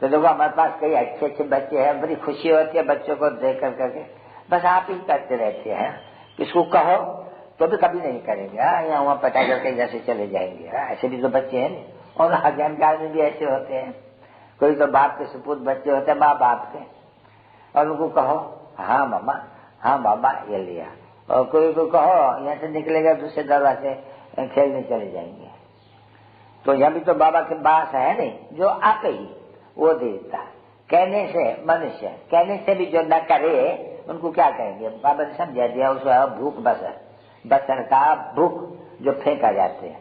तो देखो हमारे पास कई अच्छे अच्छे बच्चे हैं, बड़ी खुशी होती है बच्चों को देख कर करके, बस आप ही करते रहते हैं, किसको कहो तो भी कभी नहीं करेंगे, या वहाँ पटा करके जैसे चले जाएंगे, ऐसे भी तो बच्चे हैं। और अज्ञानकाल में भी ऐसे होते हैं, कोई तो बाप के सपूत बच्चे होते हैं, माँ बाप के, और उनको कहो हाँ मामा हाँ बाबा ये लिया, और कोई को कहो यहाँ से निकलेगा दूसरे दरवाजे खेलने चले जाएंगे। तो यहाँ भी तो बाबा के पास है नहीं, जो आप ही वो देता, कहने से मनुष्य, कहने से भी जो न करे उनको क्या कहेंगे? बाबा ने समझा दिया, उसको भूख बसर का भूख जो फेंका जाते हैं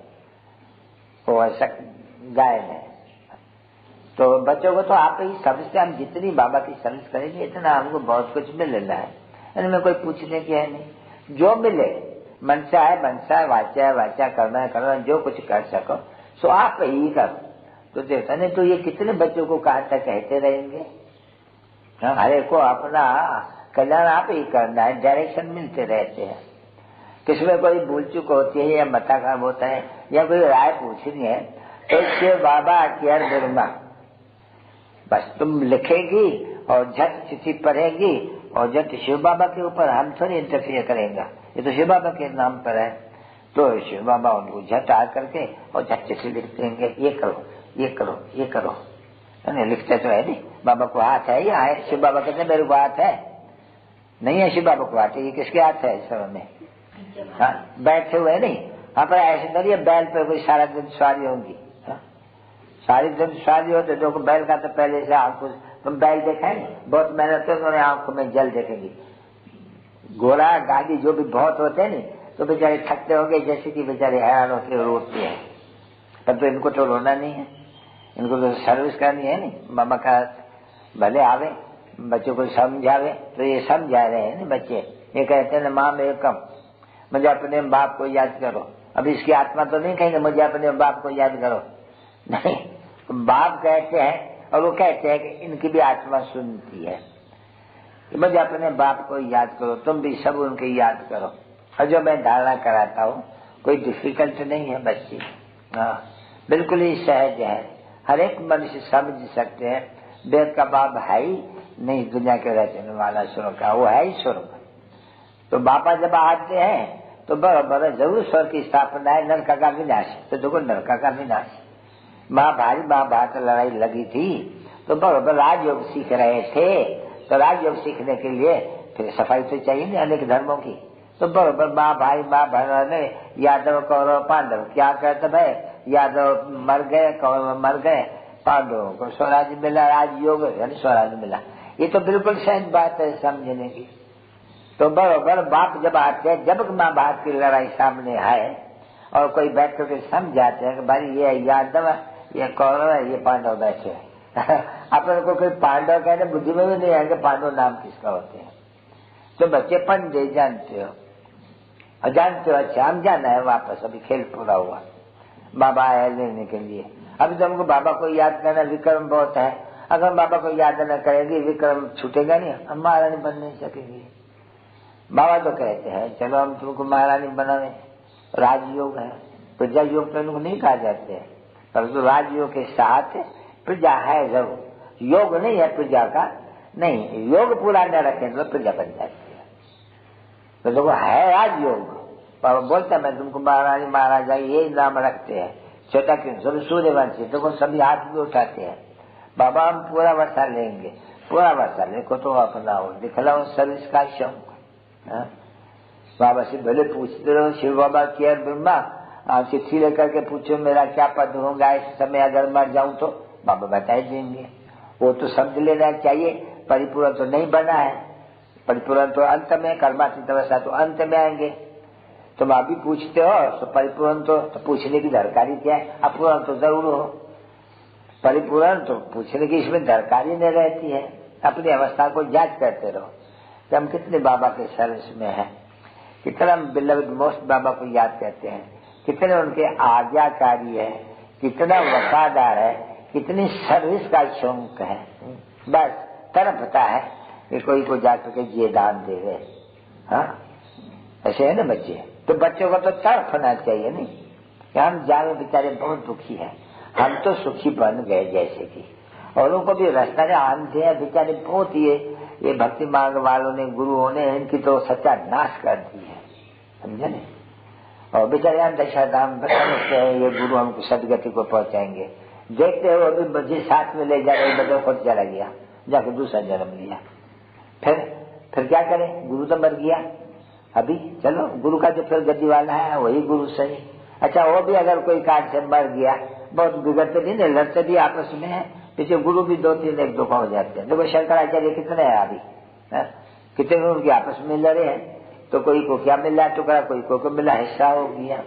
वो ऐसा गाय में। तो बच्चों को तो आप ही सबसे, हम जितनी बाबा की सर्विस करेंगे इतना हमको बहुत कुछ मिलना है, इनमें कोई पूछने की है नहीं, जो मिले मनसा है मनसा, वाचा है वाचा, करना है करना, जो कुछ कर सको सो आप ही करो। तो देवता ने तो ये कितने बच्चों को कहा था कहते रहेंगे। हर एक को अपना कल्याण आप ही करना है, डायरेक्शन मिलते रहते हैं। किसमें कोई भूल चूक होती है या मता खराब होता है या कोई राय पूछनी है तो शिव बाबा केयर बिरमा, बस तुम लिखेगी और झट चिट्ठी पढ़ेगी और झट शिव बाबा के ऊपर हम थोड़ी इंटरफियर करेंगे, ये तो शिव बाबा के नाम पर है। तो शिव बाबा उनको झट आ करके और झट चिट्ठी लिख देंगे, ये करो ये करो ये करो। नहीं लिखते तो है नहीं, बाबा को हाथ है या है? शिव बाबा कहते मेरे को हाथ है नहीं है, शिव बाबा को हाथ है, ये किसके हाथ है इस समय में? हाँ, बैठे हुए नहीं, हाँ पर ऐसे करिए बैल पर कोई सारा दिन सवारी होगी, सारी दिन सवारी हो तो देखो बैल का तो पहले से आपको तुम बैल देखा है, बहुत मेहनत है उन्होंने आंखों में जल देखेंगी। घोड़ा गाड़ी जो भी बहुत होते हैं नहीं तो बेचारे थकते होंगे, जैसे कि बेचारे हैरान होते रोते हैं, तब तो इनको तो रोना नहीं है, इनको तो सर्विस करनी है नहीं। मामा का भले आवे बच्चों को समझावे तो ये समझा रहे हैं ना बच्चे, ये कहते हैं ना माँ मेरे कम मुझे अपने बाप को याद करो। अब इसकी आत्मा तो नहीं कहेंगे मुझे अपने बाप को याद करो, नहीं, बाप कहते हैं और वो कहते हैं कि इनकी भी आत्मा सुनती है कि मुझे अपने बाप को याद करो, तुम भी सब उनके याद करो। और जो मैं धारणा कराता हूँ कोई डिफिकल्ट नहीं है बच्ची, हाँ बिल्कुल ही सहज है, हर एक मनुष्य समझ सकते हैं। वेद का बाप है ही नहीं दुनिया के रचने वाला स्वर्ग का, वो है ही स्वर्ग। तो बापा जब आते हैं तो बराबर जरूर स्वर्ग की स्थापना है, नरक का विनाश। तो देखो नरक का विनाश, महाभारत लड़ाई लगी थी तो बराबर राजयोग सीख रहे थे, तो राजयोग सीखने के लिए फिर सफाई तो चाहिए नहीं अनेक धर्मों की। तो बराबर माँ बहनों ने यादव कौरव पांडव क्या कहते भाई, यादव मर गए कौरव मर गए, पांडवों को स्वराज मिला, राजयोग यानी स्वराज मिला। ये तो बिल्कुल सहज बात है समझने की। तो बराबर बाप जब आते हैं, जब महाभारत की लड़ाई सामने आए और कोई बैठ करके समझाते हैं कि भाई ये यादव है, ये कौरव है, ये पांडव बैठे हैं अपन को कोई पांडव कहने बुद्धि में भी नहीं आएंगे पांडव नाम किसका होते हैं। तो बच्चे पंडे जानते हो और जानते हो, अच्छा हम जाना है वापस, अभी खेल पूरा हुआ, बाबा आया लेने के लिए। अभी तो हमको बाबा को याद करना विक्रम बहुत है, अगर हम बाबा को याद न करेंगे विक्रम छूटेगा नहीं, हम महारानी बन नहीं सकेंगे। बाबा तो कहते हैं चलो हम तुमको महारानी बनावे, राजयोग है, प्रजा योग तो इनको नहीं कहा जाते हैं, परंतु राजयोग के साथ प्रजा है जरूर, योग नहीं है प्रजा का, नहीं योग पूरा न रखें तो प्रजा बन जाती है। तो देखो है राजयोग, बाबा बोलता मैं तुमको महारानी महाराजा ये नाम रखते हैं, छोटा क्यों सब सूर्यवंशी, देखो सभी हाथ भी उठाते हैं, बाबा हम पूरा वर्षा लेंगे, पूरा वर्षा लेको तो अपनाओ दिखलाओ सर्विस का शौक। बाबा से भले पूछते रहो शिव बाबा केयर ब्रह्मा, चिट्ठी लेकर के पूछो मेरा क्या पद होगा इस समय अगर मर जाऊं तो, बाबा बता देंगे। वो तो समझ लेना चाहिए, परिपूर्ण तो नहीं बना है, परिपूर्ण तो अंत में, कर्मातीत अवस्था तो अंत में आएंगे। तुम अभी पूछते हो तो परिपूर्ण तो पूछने की दरकारी क्या है, अपूर्ण तो जरूर हो, परिपूर्ण तो पूछने की इसमें दरकारी नहीं रहती है। अपनी अवस्था को जांच करते रहो कि हम कितने बाबा के सर्विस में हैं, कितना हम बिलव्ड मोस्ट बाबा को याद करते हैं, कितने उनके आज्ञाकारी है, कितना वफादार है, कितनी सर्विस का शौक है। बस तड़पता है कि कोई को जाकर के ये दान दे रहे, हाँ ऐसे है ना बच्चे। तो बच्चों को तो तड़पना चाहिए नहीं कि हम जाने बेचारे बहुत दुखी हैं, हम तो सुखी बन गए जैसे कि, और उनको भी रास्ता में आंधे हैं बेचारे बहुत, ये भक्ति मार्ग वालों ने गुरुओं ने इनकी तो सत्यानाश कर दी है, समझे नहीं। और बेचारे अंधश्रद्धाम समझते हैं ये गुरु हमको सदगति को पहुंचाएंगे, देखते हो अभी बच्चे साथ में ले जा रहे, बच्चा खुद चला गया जाकर दूसरा जन्म लिया, फिर क्या करें, गुरु तो मर गया, अभी चलो गुरु का जो फिर गद्दी वाला है वही गुरु सही। अच्छा वो भी अगर कोई काट से मर गया, बहुत बिगड़ते भी नहीं, लड़ते भी आपस में है, पीछे गुरु भी दो तीन एक दो हो जाते हैं। देखो शंकराचार्य कितने हैं अभी, कितने उनके आपस में लड़े हैं, तो कोई को क्या मिला टुकड़ा, कोई को मिला हिस्सा हो गया।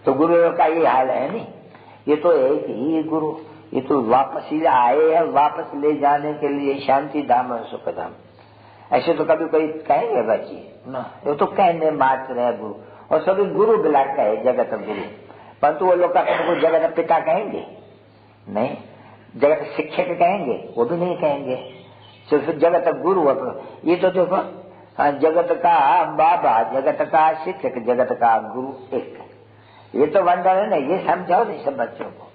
तो गुरु का ये हाल है नहीं, ये तो एक ही गुरु, ये तो वापस ही आए हैं वापस ले जाने के लिए शांति धाम और सुख धाम। ऐसे तो कभी कोई कहेंगे बच्ची ना, ये तो कहने मात्र है गुरु, और सभी गुरु बिला कहे जगत गुरु, परंतु वो लोग का जगत पिता कहेंगे, नहीं, जगत शिक्षक कहेंगे, वो भी नहीं कहेंगे, सिर्फ जगत गुरु। ये तो देखो, जगत का बाबा, जगत का शिक्षक, जगत का गुरु एक। ये तो वंडर है ना, ये समझाओ नहीं सब बच्चों को।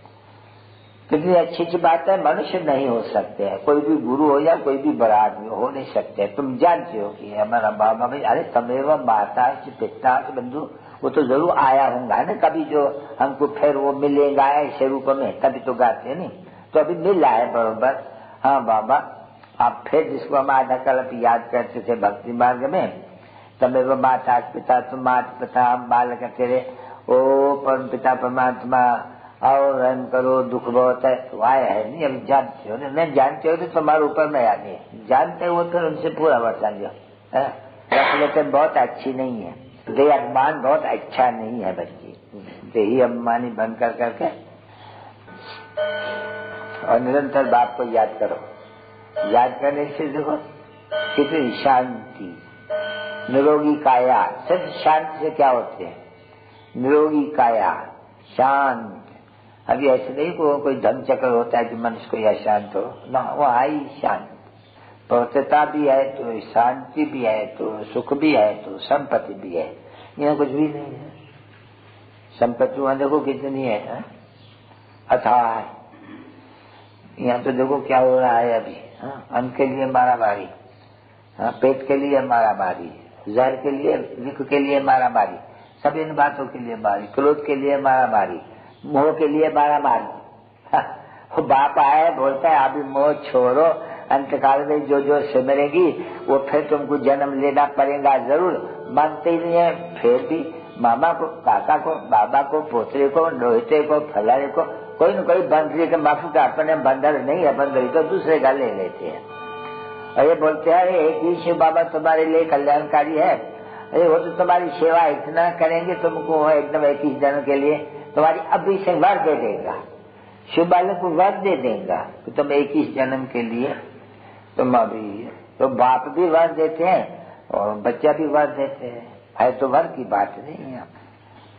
कितनी अच्छी बात है, मनुष्य नहीं हो सकते हैं, कोई भी गुरु हो या कोई भी बड़ा आदमी हो नहीं सकते। तुम जानते हो कि हमारा बाबा भाई, अरे तमेव माता पिता बंधु, वो तो जरूर आया होगा ना कभी, जो हमको फिर वो मिलेगा ऐसे रूप में, तभी तो गाते नहीं। तो अभी मिला है बरोबर। हाँ बाबा, आप फिर जिसको हम आधा कल्प याद करते थे भक्ति मार्ग में, तमेव माता पिता, तुम माता पिता बालक तेरे, ओ परम पिता परमात्मा, और रहम करो, दुख बहुत है, तो आया है नहीं, अभी जानते हो नहीं, जानते हो तो तुम्हारे ऊपर में आनी है, जानते हो तो उनसे पूरा वर्षा जो रख लेते, बहुत अच्छी नहीं है, देह अभिमान बहुत अच्छा नहीं है बच्ची, देही अभिमानी बन कर करके। और निरंतर बाप को याद करो, याद करने से देखो कितनी शांति, निरोगी काया। सिर्फ शांति से क्या होते हैं? निरोगी काया, शांत। अभी ऐसे नहीं कोई धन चक्र होता है कि मनुष्य को यह शांत हो ना, वो आई शांत। पवित्रता भी है तो शांति भी है, तो सुख भी है, तो संपत्ति भी है। यहाँ कुछ भी नहीं है। संपत्ति वहां देखो कितनी है, अथाह है। यहाँ तो देखो क्या हो रहा है अभी। अन्न के लिए मारामारी, पेट के लिए मारामारी, जहर के लिए, विख के लिए मारामारी, सब इन बातों के लिए मारी, क्रोध के लिए मारामारी, मोह के लिए मारामारी। वो बाप आए बोलता है अभी मोह छोड़ो, अंतकाल में जो जो सिमरेगी वो फिर तुमको जन्म लेना पड़ेगा जरूर। मानते ही नहीं है, फिर भी मामा को, काका को, बाबा को, पोतरे को, लोहिते को, फलाने को, कोई न कोई बंदरी के माफी का अपने बंदर नहीं है, बंदरी तो दूसरे का ले लेते हैं। और ये बोलते हैं एक ही शिव बाबा तुम्हारे लिए कल्याणकारी है, अरे वो तो तुम्हारी सेवा इतना करेंगे तुमको एकदम 21 जन्म के लिए, तुम्हारी अभी से वर दे देगा, शिव बालक को वर दे देगा कि तुम 21 जन्म के लिए तुम अभी। तो बाप भी वर देते हैं और बच्चा भी वर देते हैं, है तो वर की बात नहीं है,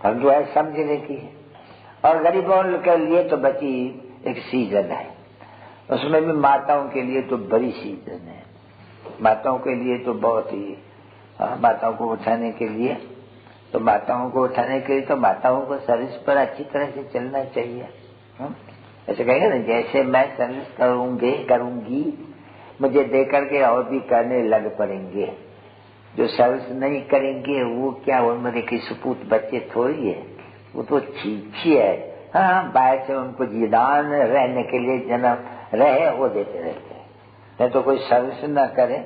पर जो है समझने की। और गरीबों के लिए तो बची एक सीजन है, उसमें भी माताओं के लिए तो बड़ी सीजन है, माताओं के लिए तो बहुत ही, माताओं को उठाने के लिए तो माताओं को सर्विस पर अच्छी तरह से चलना चाहिए। ऐसे कहेंगे ना, जैसे मैं सर्विस करूंगी मुझे दे करके और भी करने लग पड़ेंगे। जो सर्विस नहीं करेंगे वो क्या, उनमें के सुपूत बच्चे थोड़ी है, वो तो चीची है। हाँ, बाहर से उनको जीदान रहने के लिए जन्म रहे वो देते रहते हैं, नहीं तो कोई सर्विस ना करे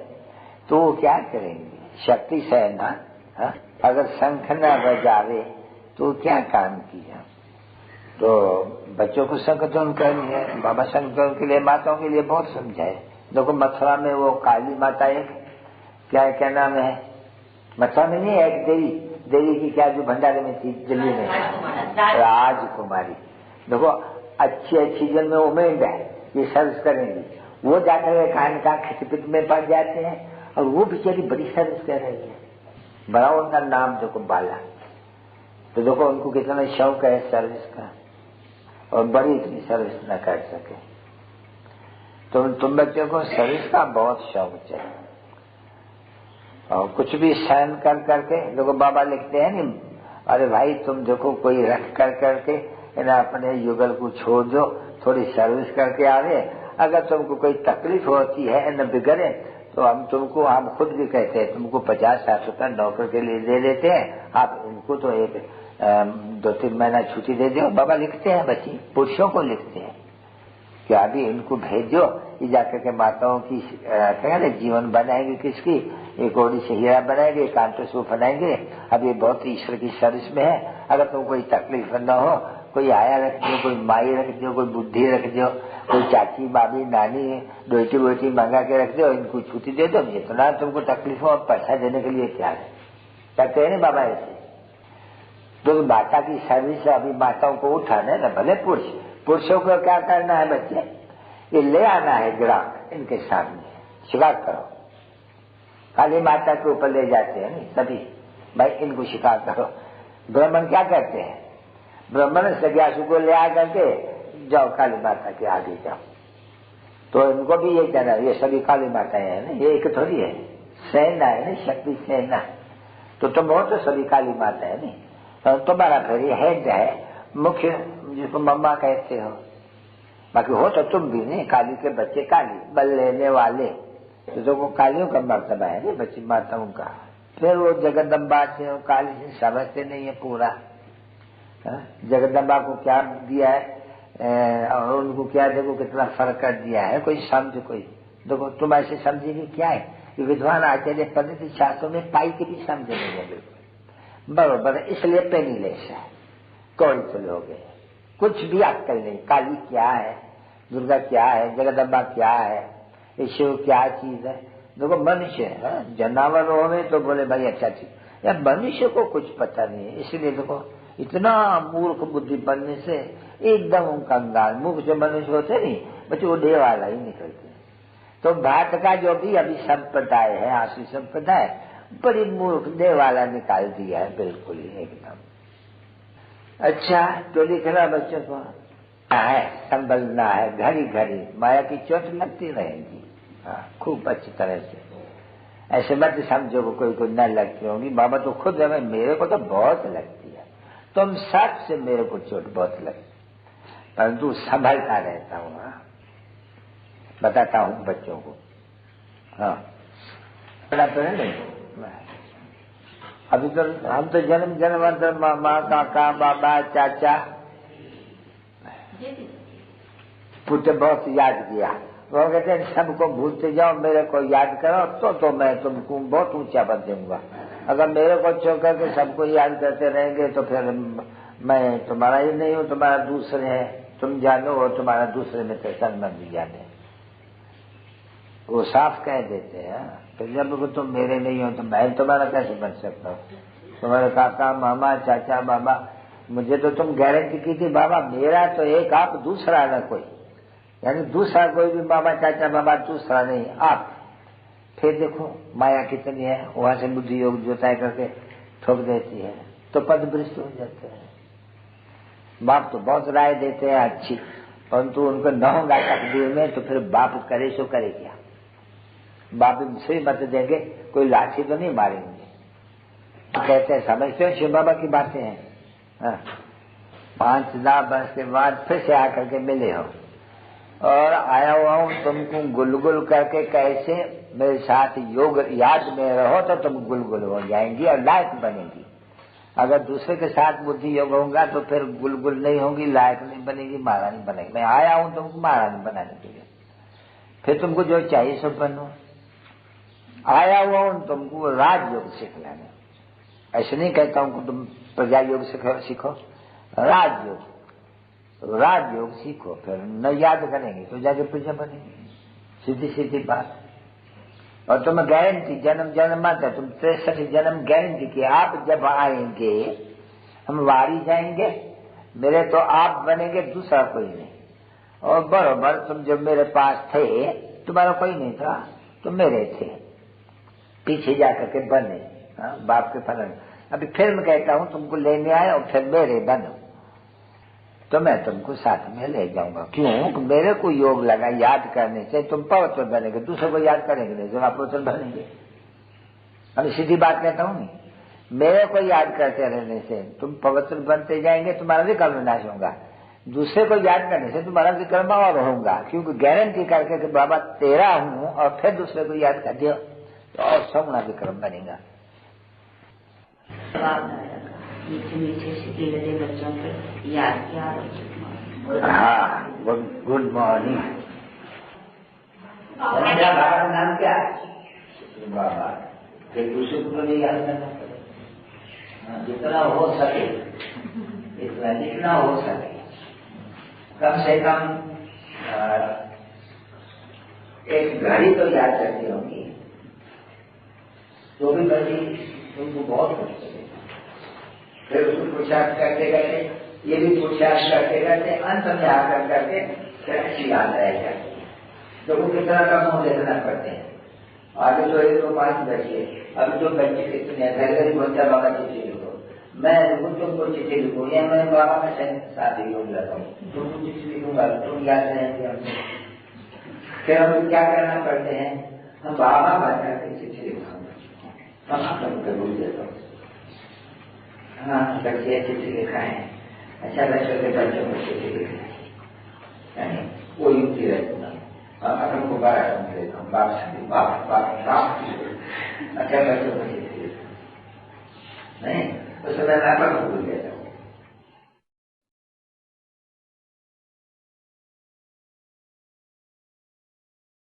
तो वो क्या करेंगे? शक्ति से ना, अगर शंख न बजावे तो क्या काम किया? तो बच्चों को संकटन करनी है, बाबा संकटन के लिए माताओं के लिए बहुत समझाए। देखो मथुरा में वो काली माता एक, क्या नाम है, मथुरा में नहीं है एक देवी की, क्या जो भंडारे में थी दिल्ली में, राजकुमारी। देखो अच्छी जन में उम्मीद है ये सर्विस करेंगी, वो जाकर खान का खिचपिट में पड़ जाते हैं और वो बेचारी बड़ी सर्विस कर रही है। बड़ा उनका नाम देखो बाला, तो देखो उनको कितना शौक है सर्विस का, और बड़ी इतनी सर्विस न कर सके। तो तुम बच्चों को सर्विस का बहुत शौक चाहिए, और कुछ भी सहन कर करके। देखो बाबा लिखते हैं नहीं, अरे भाई तुम देखो कोई रख कर करके ना अपने युगल को छोड़ दो, थोड़ी सर्विस करके आवे। अगर तुमको कोई तकलीफ होती है न बिगड़े तो हम खुद भी कहते हैं तुमको 50-60 रुपया नौकर के लिए दे देते हैं, आप इनको तो एक 2-3 महीना छुट्टी दे दो। बाबा लिखते हैं बच्ची, पुरुषों को लिखते हैं कि अभी इनको भेजो, ये जाकर के माताओं की जीवन बनाएंगे, किसकी एक ओडी से हीरा बनाएंगे, कांटो से बनाएंगे। अब ये बहुत ईश्वर की सर्विस में है। अगर तुम कोई तकलीफ न हो, कोई आया रख दो, कोई माई रख दो, कोई बुद्धि रख दो, कोई चाची बाबी नानी डोटी मंगा के रख दो, इनको छुट्टी दे दो, जितना तुमको तकलीफ हो पैसा देने के लिए क्या है, कहते हैं ना बाबा ऐसे। तो माता की सर्विस से अभी माताओं को उठाना है ना, भले पुरुषों को क्या करना है बच्चे, ये ले आना है ग्राहक इनके सामने, शिकार करो। काली माता के ऊपर ले जाते हैं नहीं सभी, भाई इनको शिकार करो। ब्राह्मण क्या करते हैं, ब्राह्मण सग्यासु को ले आ करके जाओ काली माता के आगे जाओ। तो इनको भी ये कहना, ये सभी काली माताएं हैं ना, ये एक थोड़ी है, सेना है ना, शक्ति सेना। तो तुम हो तो सभी काली माता है नहीं, तो तुम्हारा फिर ये हेड है, मुख्य, जिसको मम्मा कहते हो। बाकी हो तो तुम भी नहीं, काली के बच्चे काली, बल लेने वाले, तो वो कालियों का मर्तबा है नहीं बच्ची माताओं का। फिर वो जगदम्बा से और काली से समझते नहीं है पूरा। जगदम्बा को क्या दिया है और उनको क्या, देखो कितना फर्क कर दिया है। कोई समझ, कोई देखो तुम ऐसे समझेगी क्या है कि विद्वान आचार्य पद्धति शास्त्रों में पाई के भी समझे नहीं है बिल्कुल बरोबर, इसलिए पेनीलेस है, कोई तो लोग है, कुछ भी अक्कल नहीं। काली क्या है, दुर्गा क्या है, जगदम्बा क्या है, शिव क्या चीज है। देखो मनुष्य है, जानवरों में तो बोले भाई अच्छा चीज, या मनुष्य को कुछ पता नहीं है। इसलिए देखो इतना मूर्ख बुद्धि बनने से एकदम कंगाल, मूर्ख जो मनुष्य होते नहीं बच्चे, वो डे वाला ही निकलते हैं। तो भारत का जो भी अभी संप्रदाय है, आशी संप्रदाय, बड़ी मूर्ख डे वाला निकाल दिया है बिल्कुल ही एकदम। अच्छा तो लिखना बच्चों को है, संभलना है, घड़ी घड़ी माया की चोट लगती रहेगी। हाँ, खूब अच्छी तरह से, ऐसे मत समझो कोई न लगती होगी। बाबा तो खुद है, मेरे को तो बहुत लगती है, तुम सबसे मेरे को चोट बहुत लगती, परंतु संभलता रहता हूँ। हाँ, बताता हूँ बच्चों को। हाँ, बड़ा तो नहीं, अभी तो हम तो जन्म जन्मांतर माँ, काका, बाबा, चाचा, पुत्र बहुत याद किया। वो कहते हैं सबको भूलते जाओ, मेरे को याद करो तो मैं तुमको बहुत ऊंचा पद दूंगा। अगर मेरे को छोड़ करके सबको याद करते रहेंगे तो फिर मैं तुम्हारा ही नहीं हूँ, तुम्हारा दूसरे है, तुम जानो और तुम्हारा दूसरे में तो संबंधी जाने। वो साफ कह देते हैं। तो जब तुम मेरे नहीं हो तो मैं तुम्हारा कैसे बन सकता हूँ? तुम्हारे काका, मामा, चाचा, बाबा, मुझे तो तुम गारंटी की थी बाबा मेरा तो एक आप, दूसरा न कोई, यानी दूसरा कोई भी मामा, चाचा, बाबा दूसरा नहीं, आप। फिर देखो माया कितनी है, वहां से बुद्धि योग जोताई करके ठोक देती है, तो पद भ्रष्ट हो जाते हैं। बाप तो बहुत राय देते हैं अच्छी, परंतु उनको न होगा तकदीर में तो फिर बाप करे सो करे क्या। बाप से मत देंगे, कोई लाठी तो नहीं मारेंगे। कहते हैं समझते हो शिव बाबा की बातें हैं। 5-10 वर्ष के बाद फिर से आकर के मिले हो और आया हुआ हूं तुमको गुलगुल करके, कैसे मेरे साथ योग याद में रहो तो तुम गुलगुल हो जाएंगी और लायक बनेगी। अगर दूसरे के साथ बुद्धि योग होगा तो फिर गुलगुल नहीं होगी, लायक नहीं बनेगी, महारानी बनेगी। मैं आया हूं तुमको महारानी बनाने के लिए, फिर तुमको जो चाहिए सब बनो। आया हुआ हूं तुमको राजयोग सिखलाने, ऐसे नहीं कहता हूं कि तुम प्रजा योग सीखो, राजयोग सीखो, फिर न याद करेंगे तो जाके प्रजा बनेंगे, सीधी सीधी बात। और तुम्हें गारंटी जन्म जन्म आता, तुम 63 जन्म गारंटी की, आप जब आएंगे हम वारी जाएंगे, मेरे तो आप बनेंगे, दूसरा कोई नहीं। और बरोबर तुम जब मेरे पास थे तुम्हारा कोई नहीं था, तुम मेरे थे, पीछे जाकर के बने। बाप के फलन। अभी फिर मैं कहता हूं तुमको लेने आए और फिर मेरे बनो, तो मैं तुमको साथ में ले जाऊंगा। क्यों? मेरे को योग लगा याद करने से तुम पवित्र बनेंगे, दूसरे को याद करेंगे नहीं, जब आप पवित्र बनेंगे। अभी सीधी बात कहता हूं नहीं, मेरे को याद करते रहने से तुम पवित्र बनते जाएंगे, तुम्हारा भी कर्म विनाश होगा। दूसरे को याद करने से तुम्हारा विक्रम और होगा, क्योंकि गारंटी करके कि बाबा तेरा हूं और फिर दूसरे को याद कर दियो तो और सगुना विक्रम बनेगा। मीठे मीठे सीधे बच्चों को याद किया। हाँ, गुड मॉर्निंग। बाबा का नाम क्या है? बाबा। फिर दूसरे को नहीं याद करना पड़ेगा, जितना हो सके इतना, जितना हो सके कम से कम एक घड़ी तो याद करती होंगी, तो भी बच्ची तुमको बहुत कुछ करेगा। फिर उसको पुरुषार्थ करते करते, ये भी पुरुषार्थ करते करते अंत में आकर करके फिर अच्छी याद रह जाती है। लोगों कितना का मुंह देखना पड़ते हैं। आगे तो 1 तो 5 बच्चे, अभी तो बच्चे कितने घर घर बोलता बाबा चिट्ठी लिखो, मैं तुमको चिट्ठी लिखूँ या मैं बाबा का साथ ही लोग जाता हूँ, तुमको चिट्ठी लिखूंगा, तुम याद रहेंगे हमसे। फिर हम क्या करना पड़ते हैं, हम बाबा बचा के चिट्ठी लिखाऊंगा, हम भूल देता हूँ। हाँ बच्चे चिट्ठी लिखा है, अच्छा बच्चों के बच्चों को चिट्ठी लिखा है, वो युक्ति रहता है। अगर को बारह लेता हूँ, अच्छा बच्चों को चिट्ठी लिखा नहीं, उस समय मैं